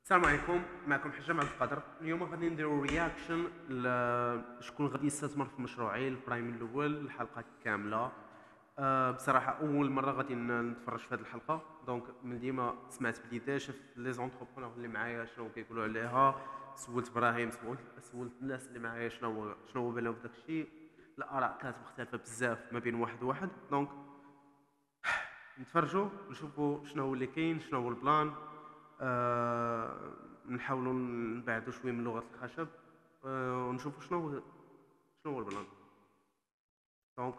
السلام عليكم، معكم حجام عبد القادر. اليوم غادي نديرو رياكشن شكون غادي يستثمر في مشروعي البرايم الاول الحلقه كامله. بصراحه اول مره غادي نتفرج في هذه الحلقه، دونك من ديما سمعت بليدات، شفت لي زونتربرونور اللي معايا شنو كيقولوا عليها، سولت ابراهيم، سولت الناس اللي معايا شنو هو بالهم في داك الشيء. الاراء كانت مختلفه بزاف ما بين واحد وواحد، دونك نتفرجوا نشوفوا شنو هو اللي كاين، شنو هو البلان. نحاولوا نبعدوا شويه من لغه الخشب، ونشوفوا شنو هو البلان. دونك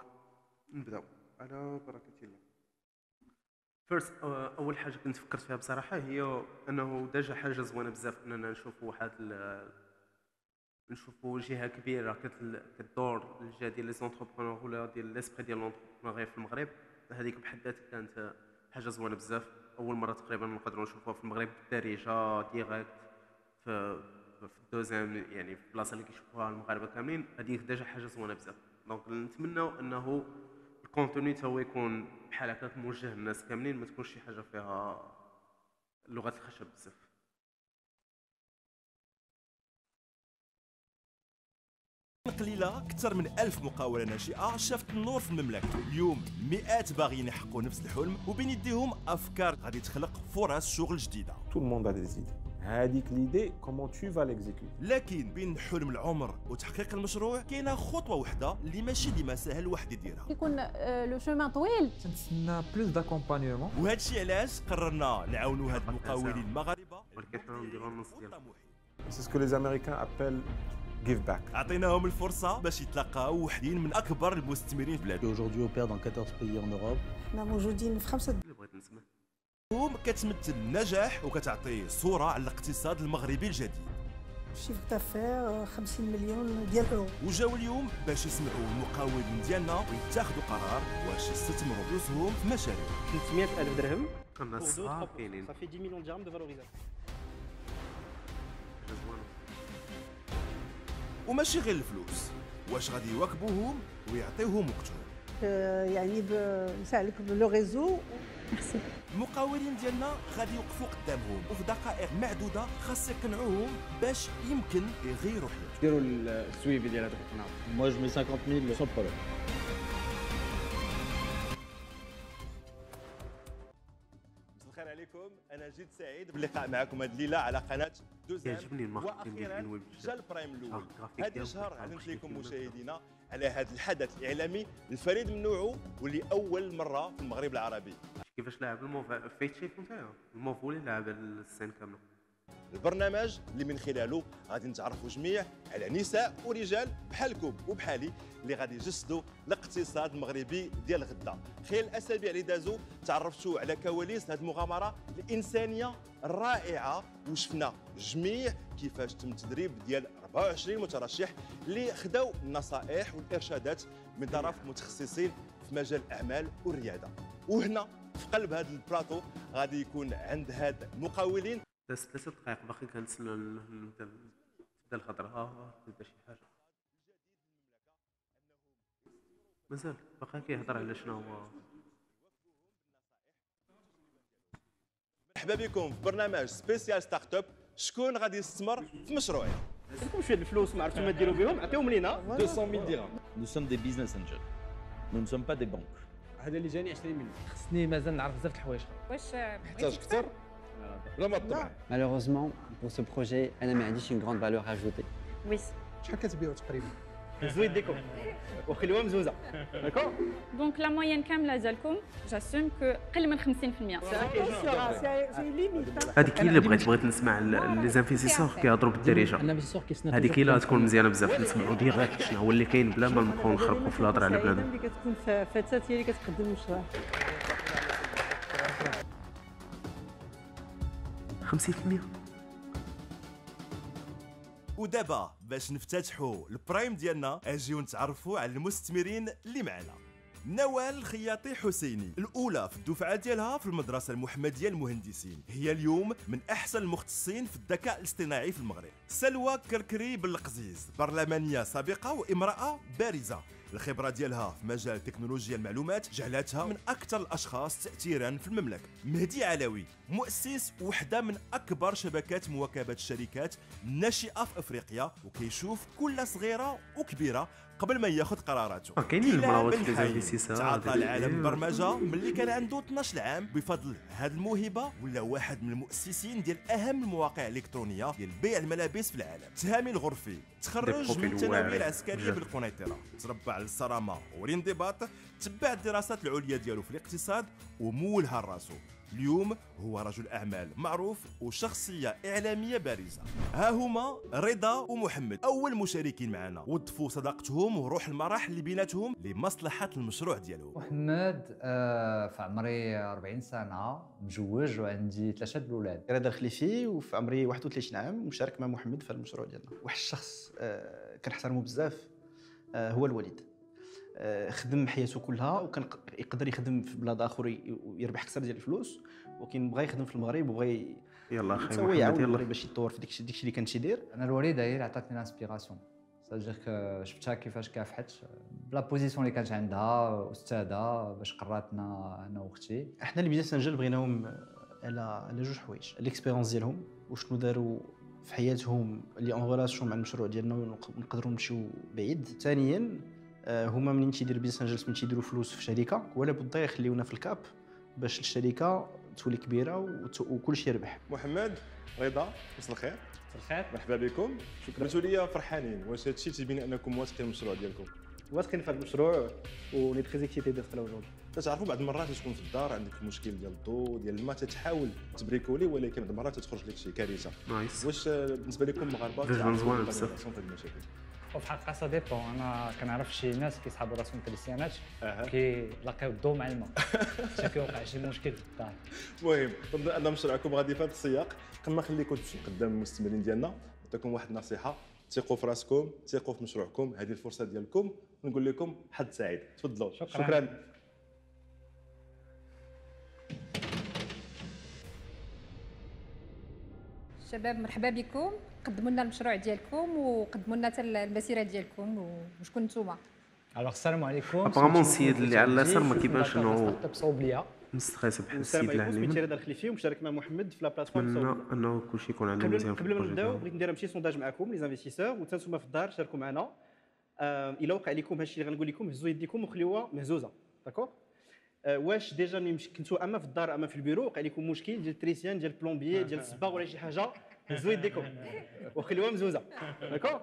نبداو على بركه الله. فيرست، اول حاجه كنت فكرت فيها بصراحه هي انه ديجا حاجه زوينه بزاف اننا نشوفوا نشوفوا جهه كبيره كدور الجهه ديال لي زونتربرونور ولا ديال ليسبري ديال لونتربرونور في المغرب. هذيك بحد ذاتها كانت حاجه زوينه بزاف، اول مره تقريبا نقدروا نشوفوها في المغرب بالدارجه ديريكت في الدوزيام، يعني في البلاصه اللي كيشوفوها المغاربه كاملين. هذيك ديجا حاجه زوينه بزاف، دونك نتمنوا انه الكونتوني تا هو يكون بحال هكاك موجه للناس كاملين، ما تكونش شي حاجه فيها لغه الخشب بزاف. قليله اكثر من 1000 مقاوله ناشئه شافت النور في المملكه. اليوم مئات باغيين يحققوا نفس الحلم، وبين يديهم افكار غادي تخلق فرص شغل جديده. Tout le monde a des idées. هذيك l'idée, comment tu vas l'exécuter. لكن بين حلم العمر وتحقيق المشروع كاينه خطوه واحده اللي ماشي ديما سهل الواحد يديرها. يكون لو شومان طويل. تنتسنى بلوس داكومبانيومون. وهذا الشيء علاش قررنا نعاونوا هاد المقاولين المغاربه C'est ce que les Américains appellent give back. عطيناهم الفرصه باش يتلقاو وحدين من اكبر المستثمرين في البلاد. Aujourd'hui, on opère dans 14 pays en Europe. احنا موجودين في 5 اللي بغيت نسمع كتمثل النجاح وكتعطي صوره على الاقتصاد المغربي الجديد. شيفر دافير 50 مليون ديال اورو. وجاو اليوم باش يسمعوا المقاولين ديالنا ويتاخذوا قرار واش يستثمروا فلوسهم في مشاريع. 300,000 درهم كنا صغار كاينين. صافي 10 مليون درهم دو فالوريزاسيون. وماشي غير الفلوس، واش غادي يواكبوهم ويعطيوهم وقتهم. يعني نساعدك لو ريزو. المقاولين ديالنا غادي يوقفوا قدامهم وفي دقائق معدوده خاص يقنعوهم باش يمكن يغيروا حياتهم. ديروا السويفي ديال هذاك القناع. Moi, je mets 50 000 sans problème. مساء الخير عليكم، انا جد سعيد باللقاء معكم هذه الليله على قناه دوزام. يعجبني الماركتينغ ديال واخيرا الويب جا البرايم الاول. الجرافيك هذا ديالو الشهر بحال علمت بحال لكم كيف مشاهدينا على هذا الحدث الاعلامي الفريد من نوعه واللي اول مره في المغرب العربي. كيفاش لعب الموف فيت شيف نتايا الموف هو اللي لعب السين كامله. البرنامج اللي من خلاله غادي نتعرفوا جميع على نساء ورجال بحالكم وبحالي اللي غادي يجسدوا الاقتصاد المغربي ديال غدا. خلال الاسابيع اللي دازوا تعرفتوا على كواليس هذه المغامره الانسانيه الرائعه، وشفنا جميع كيفاش تم التدريب ديال 24 مترشح اللي خداو النصائح والارشادات من طرف متخصصين في مجال الاعمال والرياده. وهنا في قلب هذا البلاطو غادي يكون عند هاد المقاولين 3 دقائق باقي كنتسنى نبدا الخضره. تبدا شي حاجه مازال باقي كيهضر على شنو هو. مرحبا بكم في برنامج سبيسيال ستارت اب. شكون غادي يستثمر في مشروعي؟ عندكم شويه الفلوس ما عرفتوا ما ديروا بهم، عطيهم لينا 200 000 dirhams. Nous sommes des business angels. Nous ne sommes pas des banques. هذا اللي جاني 20 مليون. خصني مازال نعرف بزاف د الحوايج. واش محتاج اكثر لا ما طبعا. Malheureusement, pour ce projet, أنا ما عنديش une grande valeur ajoutée. وي شحال كتبيعوا تقريبا؟ زويد ديكم وخليوها مزوزه. داكور. دونك لا موين كامله ديالكم جاسوم كو قل من 50%. سي ليميت. هذيك هي اللي بغيت نسمع لي زانفيستيسور كيهضروا بالدارجه. هذيك هي اللي غتكون مزيانه بزاف، نسمعوا ديريكت شنو هو اللي كاين بلا ما نبقاو نخربقوا في الهضره على بلادنا. اللي كتكون فتاه هي اللي كتقدم المشروع. 50%. ودابا باش نفتتحوا البرايم ديالنا اجيو نتعرفوا على المستثمرين اللي معنا. نوال الخياطي حسيني الاولى في الدفعه ديالها في المدرسه المحمديه للمهندسين، هي اليوم من احسن المختصين في الذكاء الاصطناعي في المغرب. سلوى كركري بالقزيز برلمانيه سابقه وامراه بارزه، الخبره ديالها في مجال تكنولوجيا المعلومات جعلتها من اكثر الاشخاص تاثيرا في المملكه. مهدي علوي مؤسس وحده من اكبر شبكات مواكبه الشركات الناشئه في افريقيا، وكيشوف كل صغيره وكبيره قبل ما ياخذ قراراته. كاينين المراوات بن في حي الانفستيسار تعاطى العالم البرمجه ملي كان عنده 12 عام. بفضل هذه الموهبه ولا واحد من المؤسسين ديال اهم المواقع الالكترونيه ديال بيع الملابس في العالم. تهامي الغرفي تخرج من الثانويه العسكريه بالقنيطره، تربى على الصرامه والانضباط، تبع الدراسات العليا ديالو في الاقتصاد ومولها لراسو. اليوم هو رجل اعمال معروف وشخصيه اعلاميه بارزه. ها هما رضا ومحمد اول مشاركين معنا، وظفوا صداقتهم وروح المراح اللي بيناتهم لمصلحه المشروع ديالهم. محمد في عمري 40 سنه، مجوج وعندي 3 الاولاد. رضا الخليفي وفي عمري 31 عام، مشارك مع محمد في المشروع ديالنا. واحد الشخص كنحترمه بزاف هو الوالد. خدم حياته كلها وكان يقدر يخدم في بلاد اخر ويربح اكثر ديال الفلوس، ولكن بغى يخدم في المغرب وبغى يلا اخي يسوي محمد يعاود يلا المغرب باش يطور في داكشي اللي كان تيدير. انا الوالده هي اللي عطاتني الانسبيراسيون، سادير شفتها كيفاش كافحت بلا بوزيسيون اللي كانت عندها استاذه باش قراتنا انا واختي. احنا اللي بيزنس انجل بغيناهم على جوج حوايج، الاكسبيرونس ديالهم وشنو داروا في حياتهم اللي اون ريلاسيون مع المشروع ديالنا ونقدروا نمشيو بعيد. ثانيا هما منين تيديروا بيزنس انجلز من تيديروا فلوس في شركه ولا بدا يخليونا في الكاب باش الشركه تولي كبيره وكل شيء يربح. محمد رضا مساء الخير. الخير، مرحبا بكم. قلتوا لي فرحانين، واش هادشي تيبين انكم واثقين من المشروع ديالكم؟ واثقين في هذا المشروع وني تري اكسيتي ديال الوجود. تتعرفوا بعض المرات تكون في الدار عندك مشكل ديال الضوء ديال الماء تتحاول تبريكولي، ولكن بعض المرات تخرج لك شي كارثه. نايس. واش بالنسبه لكم مغاربه فيجن زوين بزاف. المشاكل؟ وفي الحقيقه سا ديبون. انا كنعرف شي ناس كيسحبوا راسهم كريستيانات أها. كيلاقيو الضوء مع الماء حتى كيوقع شي مشكل في الدار. المهم كنظن ان مشروعكم غادي في هذا السياق. كما خليكم تمشيو قدام المستثمرين ديالنا، نعطيكم واحد النصيحه: ثقوا في راسكم، ثقوا في مشروعكم، هذه الفرصه ديالكم، ونقول لكم حظ سعيد. تفضلوا. شكرا. شباب مرحبا بكم، قدموا لنا المشروع ديالكم وقدموا لنا حتى المسيره ديالكم وشكون نتوما. الوغ السلام عليكم. ابغامون السيد اللي على اليسار ما كيبانش انه صوبليه مستريس بحال السيد السلام اللي عليكم، على سميتي اليمين. رضا الخليفي ومشارك مع محمد في لا بلاتفورم نتمنى صوبليه. انه كلشي يكون عندنا مزيان في قبل ما البروجي نبداو ديالنا. بغيت ندير ماشي سونداج معكم لي زانفيستيسور وتنتوما في الدار شاركوا معنا. الا وقع لكم هادشي اللي غنقول لكم هزوا يديكم وخليوها مهزوزه، داكور؟ واش ديجا ملي كنتوا اما في الدار اما في البيرو وقع لكم مشكل ديال التريسيان ديال البلومبيي ديال الصباغ ولا شي حاجه، هزوا يديكم وخليوها مزوزه، داكور؟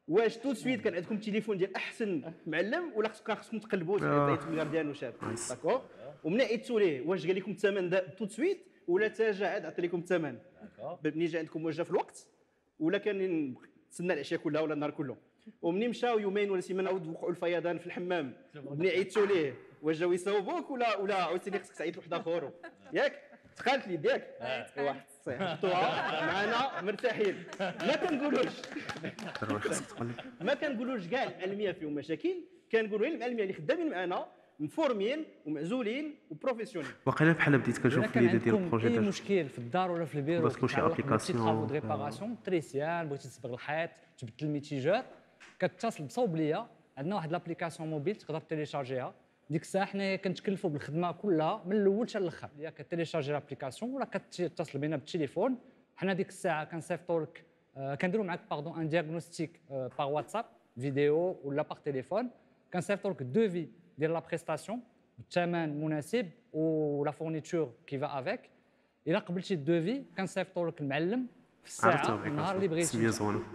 واش تو سويت كان عندكم تليفون ديال احسن معلم ولا خصكم تقلبوا عطيتو غارديان وشاب، داكور؟ ومن عيطتوا ليه واش قال لكم الثمن تو سويت ولا تا جا عاد عطى لكم الثمن ملي جا عندكم واش جا في الوقت ولا كان تسنى العشاء كلها ولا النهار كله؟ ومني مشاو يومين ولا سيمانه عاود وقعوا الفيضان في الحمام ملي عيطتوا ليه واش جاو يصاوبوك ولا عاوتاني خصك تعيط لواحد اخر ياك؟ تقالت لي ياك؟ واحد صحيح حطوها معنا مرتاحين ما كنقولوش ما كنقولوش كاع المعلميه فيهم مشاكل، كنقولوا غير المعلميه اللي خدامين معنا مفورمين ومعزولين وبروفيسيونيل. واقيلا بحال بديت كنشوف ليدي ديال البروجي اي ديال مشكل في الدار ولا في البيرو بغات كلشي ابليكاسيون دو ريباراسيون تريسيان، بغيتي تصبغ الحيط، تبدل الميتيجات، كتصل بصوبليه. عندنا واحد لابليكاسيون موبيل تقدر تيليشارجيها. ديك الساعه حنا كنتكلفوا بالخدمه كلها من الاول حتى الاخر، يا كتيليشارجي لابليكاسيون ولا كتتصل بينا بالتليفون. حنا ديك الساعه كنصيفطوا لك كنديروا معاك ان دياغنوستيك باغ واتساب فيديو ولا باغ تليفون، كنصيفطوا لك دوفي ديال لا بريستاسيون بالثمن مناسب ولا فورنيتور كي فا افيك. الا قبلتي الدوفي كنصيفطوا لك المعلم في الساعه النهار اللي بغيتي،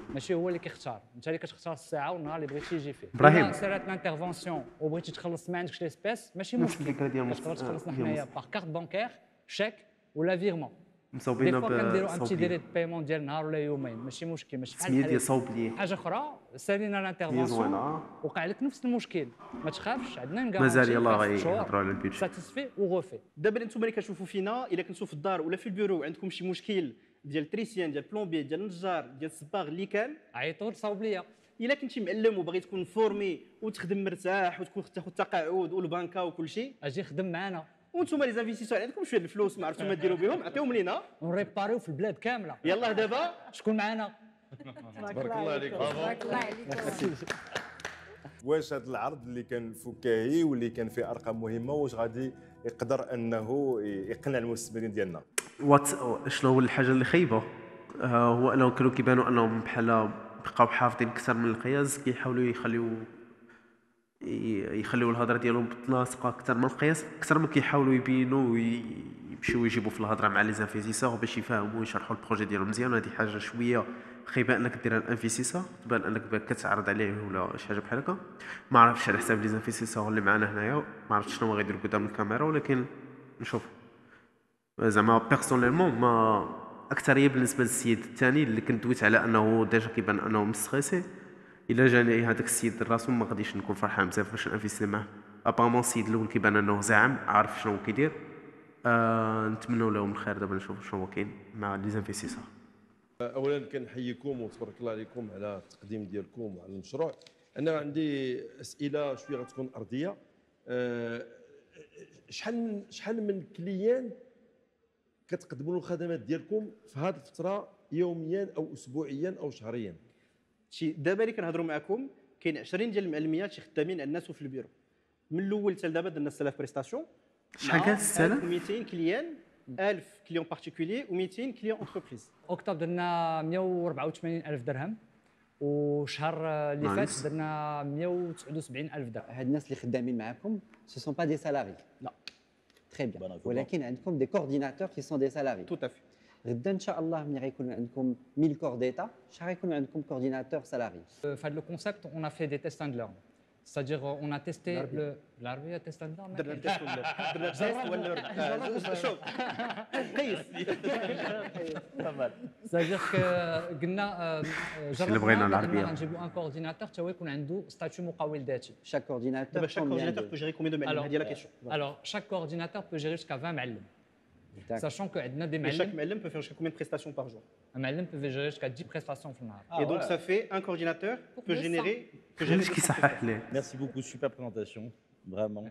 ماشي هو اللي كيختار، انت اللي كتختار الساعه والنهار اللي بغيتي يجي فيه. ابراهيم سيرات لانترفونسيون وبغيتي تخلص ما عندكش ليسبيس ماشي مشكل، تقدر تخلصنا حنايا باغ كارت بانكير شيك ولا فيرمون. مصوبين كنديروا ان بتي ديري بايمون ديال نهار ولا يومين ماشي مشكل، ماشي سميه ديال صوبليه. حاجه اخرى سالينا لانترفونسيون وقع لك نفس المشكل ما تخافش، عندنا نكارونتي مازال يلاه غيهضروا على البيتش ساتيسفي وغوفي. دابا انتم اللي كتشوفوا فينا الا كنتوا في الدار ولا في البيرو عندكم شي مشكل ديال تريسيان ديال بلومبي ديال النجار ديال الصباغ اللي كان، عيطوا لصوبليه. الا كنتي معلم وباغي تكون فورمي وتخدم مرتاح وتكون تاخذ تقاعد والبنكه وكل شيء، اجي خدم معنا. وانتم لي زانفيستيسور عندكم شويه الفلوس ما عرفتوا ما ديروا بهم، عطيهم لينا ونريباريو في البلاد كامله. يلاه دابا شكون معنا؟ تبارك الله عليك. تبارك الله عليكم. واش هذا العرض اللي كان فكاهي واللي كان فيه ارقام مهمه واش غادي يقدر انه يقنع المستثمرين ديالنا؟ شنو هو الحاجه اللي خايبه؟ هو انهم كانوا كيبانوا انهم بحال بقاو حافظين اكثر من القياس، كيحاولوا يخليو الهضره ديالهم متناسقه اكثر من القياس، اكثر ما كيحاولوا يبينوا ويمشيو يجيبوا في الهضره مع لي زانفيستيسور باش يفهموا ويشرحوا البروجي ديالهم مزيان. هذه حاجه شويه خايبه انك ديرها الانفيستيسور، تبان انك كتعرض عليه ولا شي حاجه بحال هكا. ما عرفتش على حساب لي زانفيستيسور اللي معنا هنايا، ما عرفتش شنو غيديروا قدام الكاميرا، ولكن نشوف زعما بيرسونيلمون ما اكثريه بالنسبه للسيد الثاني اللي كنت دويت على انه ديجا كيبان انه مستريسي. الا جاني هذاك السيد راسو ما غاديش نكون فرحان بزاف باش نانفيستي معاه. ابارمون السيد الاول كيبان انه زعم عارف شنو كيدير. نتمنوا لهم الخير. دابا نشوف شنو كاين مع لي زانفيستيسور. اولا كنحييكم وتبارك الله عليكم على التقديم ديالكم وعلى المشروع. انا عندي اسئله شويه غتكون ارضيه. شحال من كليان كتقدموا له الخدمات ديالكم في هذه الفتره يوميا او اسبوعيا او شهريا؟ دابا اللي كنهضروا معكم كاين 20 ديال المعلميات شي خدامين عندنا في البيرو من الاول حتى لدابا درنا 6000 بريستاسيون. شحال كانت 6000؟ 200 كليان، 1000 كليون بارتيكولي و200 كليون انتربريز. اكتوبر درنا 184,000 درهم، وشهر اللي فات درنا 179,000 درهم. هاد الناس اللي خدامين معاكم سو سون با دي سالاري. لا تري بيان، ولكن عندكم دي كورديناتور كي سون دي سالاري. تو افي. غدا ان شاء الله ملي غيكون عندكم 1000 كور ديتا شحال غيكون عندكم كورديناتور سالاري. في هذا الكونسيبت اون ا في دي تيست اند ليرن، c'est-à-dire on a testé العربيه تيست اند ليرن. درنا تيست ولا شوف قيس c'est-à-dire قلنا جربنا نجيبوا ان كورديناتور حتى هو يكون عنده ستاتيو مقاول ذاتي. شاك كورديناتور بو جيري كومبيان دو معلم؟ هذه لا كيسيون. alors chaque coordinateur peut gérer jusqu'à 20 معلم. Sachant que عندنا دي معلم. Chaque معلم peut faire jusqu'à combien de prestations par jour? Un معلم peut gérer jusqu'à 10 prestations في النهار. Et donc ça fait un coordinateur peut générer. Merci beaucoup, super présentation, vraiment.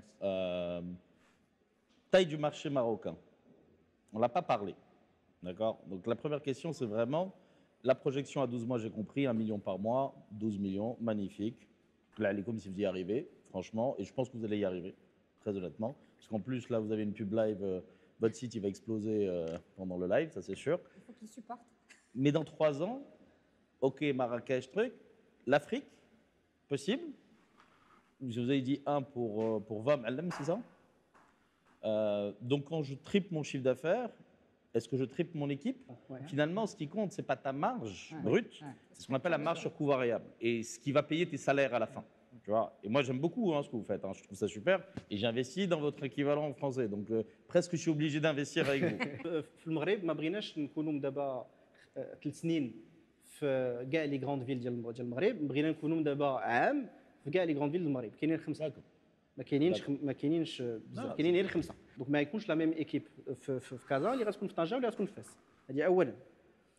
Taille du marché marocain, on l'a pas parlé, d'accord? Donc la première question, c'est vraiment la projection à 12 mois, j'ai compris, 1 million par mois, 12 millions, magnifique. Là, les comme si vous y arrivez, franchement, et je pense que vous allez y arriver, très honnêtement, parce qu'en plus, là, vous avez une pub live, votre site, il va exploser pendant le live, ça c'est sûr. Il faut qu'ils supportent. Mais dans 3 ans, ok, Marrakech, truc, l'Afrique, possible? Je vous avais dit 1 pour 20 معلم, c'est ça? Donc quand je triple mon chiffre d'affaires, est-ce que je triple mon équipe? Finalement, ce qui compte, c'est pas ta marge brute, c'est ce qu'on appelle la marge sur coût variable, et ce qui va payer tes salaires à la fin. Tu vois? Et moi, j'aime beaucoup ce que vous faites, je trouve ça super, et j'investis dans votre équivalent français, donc presque je suis obligé d'investir avec vous. في المغرب ما بغيناش نكونوا دابا 3 سنين في كاع لي غراند فيل ديال المغرب، بغينا نكونوا دابا عام في كاع لي غراند فيل المغرب. كاينين 5، ما كاينينش بزاف، كاينين غير 5. دونك ما يكونش لا ميم ايكيب في كازا اللي غتكون في طنجه واللي غتكون في فاس. هذه اولا.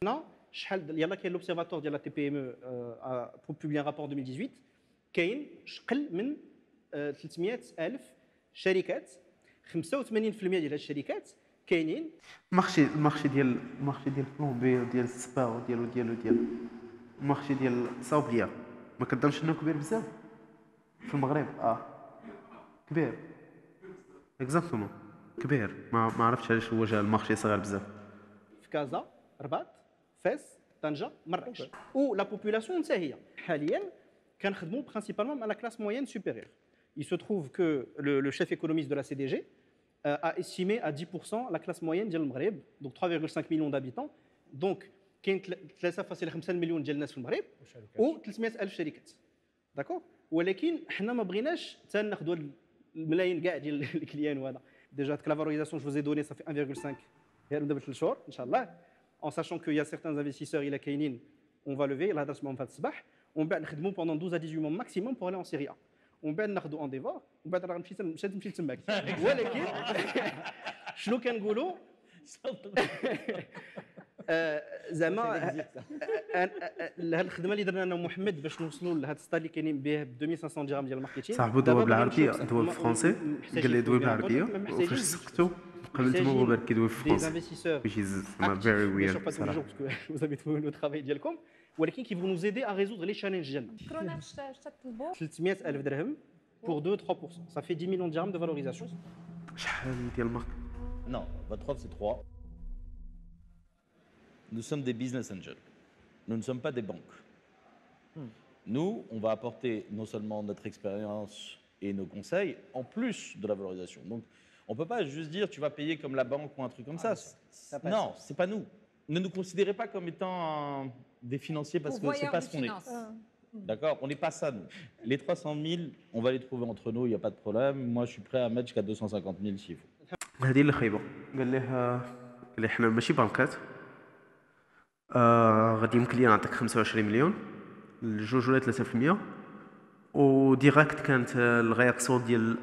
هنا شحال يلاه كاين لوبسيرفاتور ديال لا تي بي ام او بوبلي ان رابور 2018 كاين قل من 300,000 شركات. 85% ديال هاد الشركات كاينين المارشي ديال بلومبي وديال السبا وديال المارشي ديال صوبليه ما كنظنش انه كبير بزاف في المغرب. كبير اكزاكتومون كبير. ما عرفتش علاش هو جا المارشي صغير بزاف. في كازا، رباط، فاس، طنجه، مراكش. و لا بوبولاسيون منتهيه. حاليا كنخدموا برينسيبالمون مع لا كلاس موين سوبيريور. Il se trouve que le chef économiste de la CDG a estimé à 10% la classe moyenne ديال المغرب، donc 3,5 millions d'habitants. donc كاين 3.5 مليون ديال الناس في المغرب و 300,000 شركات. داكور؟ ولكن حنا ما بغيناش حتى ناخذوا الملايين كاع ديال الكليان. وهذا ديجا هاد لا فالوريزاسيون جو فوز دوني صافي 1,5 غير دابا 3 شهور ان شاء الله. en sachant que y a certains investisseurs الى كاينين on va lever. لا هضرت معهم في هذا الصباح. ومن بعد نخدموا pendant 12 à 18 mois maximum pour aller en Syrie A. ومن بعد ناخذوا اون ديفور. ومن بعد راه نمشي تماك. ولكن شنو كنقولوا زعما هاد الخدمه اللي درنا انا ومحمد باش نوصلوا لهاد السطا اللي كاينين به ب 2500 درهم ديال الماركتينغ. صاحبو دوا بالعربيه دوا بالفرنسي قال لي دوا بالعربيه وفاش سقتو قبل ما هو بالك كيدوي في des فرنسا investisseurs which is actifs, very bien sûr weird pas tous les jours صراحة. parce que vous avez trouvé le travail ديالكم ولكن qui vont nous aider à résoudre les challenges ديالنا. شكرونا اش تطلبوا 300,000 درهم pour 2-3%. Ça fait 10 millions de dirhams de valorisation. شحال ديال المارك؟ Non, votre offre, c'est 3. Nous sommes des business angels. Nous ne sommes pas des banques. Nous, on va apporter non seulement notre expérience et nos conseils, en plus de la valorisation. Donc, on ne peut pas juste dire tu vas payer comme la banque ou un truc comme ça. Non, ce n'est pas nous. Ne nous considérez pas comme étant des financiers parce que ce n'est pas ce qu'on est. D'accord? On n'est pas ça, nous. Les 300 000, on va les trouver entre nous, il n'y a pas de problème. Moi, je suis prêt à mettre jusqu'à 250 000 s'il faut. هذه اللي خايبه. قال لي حنا ماشي بنكات. غادي يمكن لي نعطيك 25 مليون الجوج ولا 3%. وديريكت كانت الغايه قصود ديال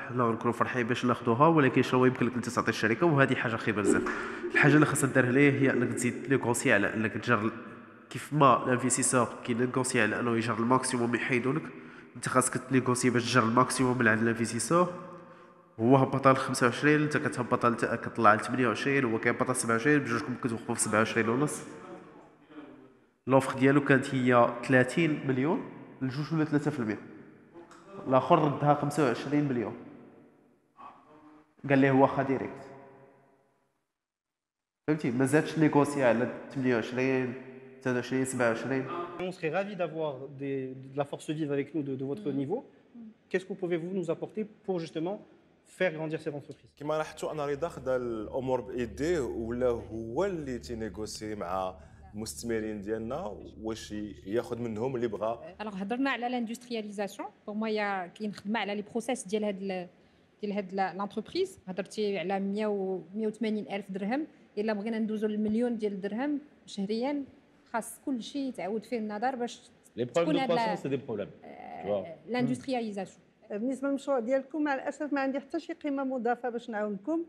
حنا نكونوا فرحين باش ناخذوها، ولكن شنو يمكن لك انت تعطي الشركه، وهذه حاجه خايبه بزاف. الحاجه اللي خاصها دار ليه هي انك تزيد نيغوسي على انك تجر كيف ما الانفيستيسور كينيغوسي على انه يجر الماكسيموم يحيدوا لك، انت خاصك تنيغوسي باش تجر الماكسيموم من عند الانفيستيسور. هو هبط ل 25 انت كتهبط كطلع ل 28 هو كيهبط ل 27 بجوجكم كتوقفوا في 27 ونص. لوفر ديالو كانت هي 30 مليون الجوج ولا 3%. الاخر ردها 25 مليون قال لي هو واخا ديريكت. فهمتي ما زادش نيغوسي على 28 23 27. On serait ravis d'avoir de la force vive avec nous de votre niveau. Qu'est-ce que pouvez-vous nous apporter pour justement faire grandir cette entreprise? كما لاحظتوا ان رضا خدا الامور بايديه ولا هو اللي تينيغوسي مع المستثمرين ديالنا واش ياخذ منهم اللي بغى. الوغ هضرنا على لاندسترياليزاسيون بور موا كاين خدمه على لي بروسيس ديال هاد لانتربريز. هضرتي على 180 الف درهم. الا بغينا ندوزو للمليون ديال الدرهم شهريا خاص كل شيء يتعاود فيه النظر باش تكون هاد لاندسترياليزاسيون. بالنسبه للمشروع ديالكم مع الاسف ما عندي حتى شي قيمه مضافه باش نعاونكم.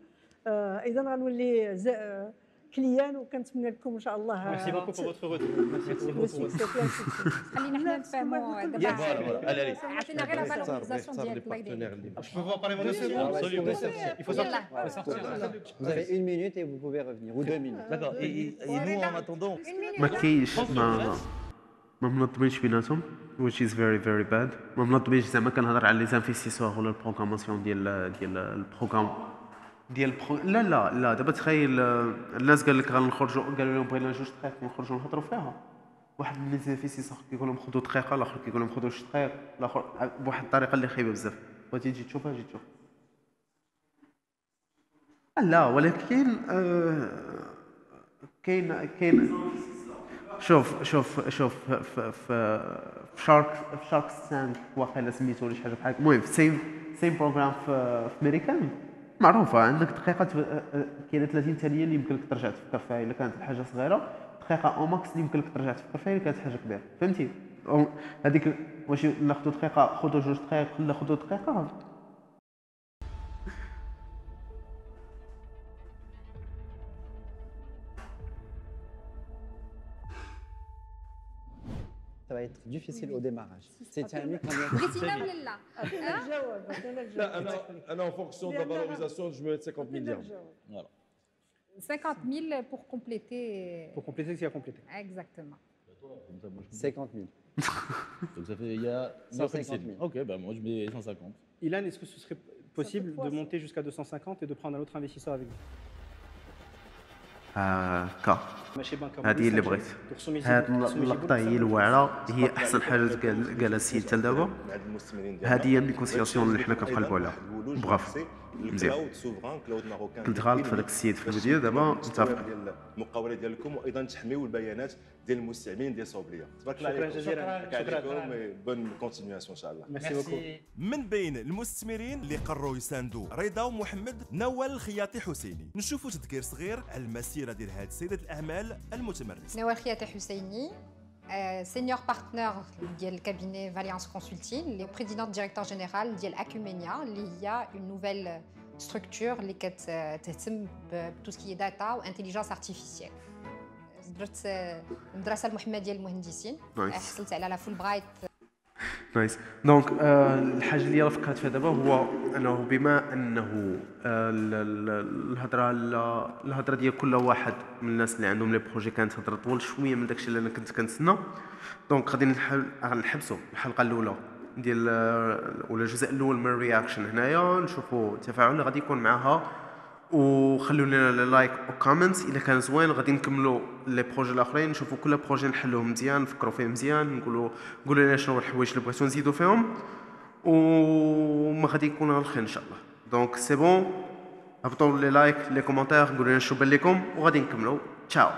اذا غنولي كليان وكنتمنى لكم ان شاء الله. ميرسي بوكو فور فوتر روتور. خلينا حنا نفهموا دابا. عطينا غير لا فالوريزاسيون ديالك الله يدير. Je peux vous en parler mon absolument. Il faut sortir. Vous avez 1 minute et vous pouvez revenir ou 2 minutes. D'accord. Et nous, en attendant. ما كاينش ما منظمينش بيناتهم which is very very bad. ما منظمينش زعما كنهضر على لي زانفيستيسور ولا البروغراماسيون ديال البروغرام ديال لا دابا تخيل الناس قال لك غنخرجوا قالوا لهم بغينا جوج دقائق نخرجوا نهضروا فيها. واحد من لي زانفيستيسور كيقول لهم خذوا دقيقه، الاخر كيقول لهم خذوا 2 دقائق، الاخر بواحد الطريقه اللي خايبه بزاف. بغيتي تجي تشوفها جي تشوف. لا ولكن كاين شوف في شارك ستانك واقيلا سميتو ولا شي حاجه بحال هكا. المهم سيم بروغرام في امريكان معروفه. عندك دقيقه كاينه 30 ثانيه اللي يمكن لك ترجع تفكر فيها الا كانت الحاجه صغيره، دقيقه او ماكس اللي يمكن لك ترجع تفكر فيها الا كانت حاجه كبيره. فهمتي هذيك واش ناخذوا دقيقه خذوا 2 دقائق ولا خذوا دقيقه. Ça va être difficile au démarrage. C'est un mec بغيتينا ولا لا؟ الجواب انا الجواب. لا انا en fonction de la valorisation je me mets 50 000 dirhams. Voilà. 50 000 pour compléter. Pour compléter ce qu'il y a complété. Exactement. 50 000. Donc ça fait, il y a 150 000. Ok, bah moi je mets 150. Ilan, est-ce que ce serait possible de monter jusqu'à 250 et de prendre un autre investisseur avec vous? هكا ماشي بنك. هذه اللي بغيت. هاد اللقطه هي الواعره، هي احسن حاجه قالها السيد حتى دابا. هذه هي النيغوسياسيون اللي حنا كنقلبوا عليها. برافو مزيان. كنت غالط في هذاك السيد في الفيديو. دابا متفق. المقاوله ديالكم وايضا تحميو البيانات ديال المستعملين ديال صوبليه. تبارك الله شكرا عليكم. جزيلا. شكرا. بون كونتينياسيون ان شاء الله. ميرسي بوكو. من بين المستثمرين اللي قرروا يساندوا رضا ومحمد نوال الخياطي حسيني. نشوفوا تذكير صغير على المسيره ديال هذه سيده الاعمال المتمرسه. نوال خياطي حسيني senior partner ديال الكابيني فاليانس كونسلتين اللي بريزيدونت ديريكتور جينيرال ديال اكومينيا اللي هي اون نوفيل ستركتور اللي كتهتم بتو سكي داتا وانتيليجنس ارتيفيسيال. درت المدرسه المحمديه للمهندسين. حصلت على لا فول برايت. نايس. دونك الحاجه اللي انا فكرت فيها دابا هو انه بما انه الهضره ديال كل واحد من الناس اللي عندهم لي بروجي كانت هضره طول شويه من داكشي اللي انا كنت كنتسنى. دونك غادي نحبسوا الحلقه الاولى ديال ولا الجزء الاول من الرياكشن هنايا، نشوفوا التفاعل اللي غادي يكون معاها، وخلوا لنا لايك وكومنتس الا كان زوين. غادي نكملوا لي بروجي الاخرين، نشوفوا كل بروجي نحلوه مزيان، نفكروا فيه مزيان، قولوا لنا شنو الحوايج اللي بغيتو نزيدوا فيهم، وما غادي يكون على الخير ان شاء الله. دونك سي بون، هبطوا لي لايك لي كومونتير، قولوا لنا شنو بان لكم، وغادي نكملوا. تشاو.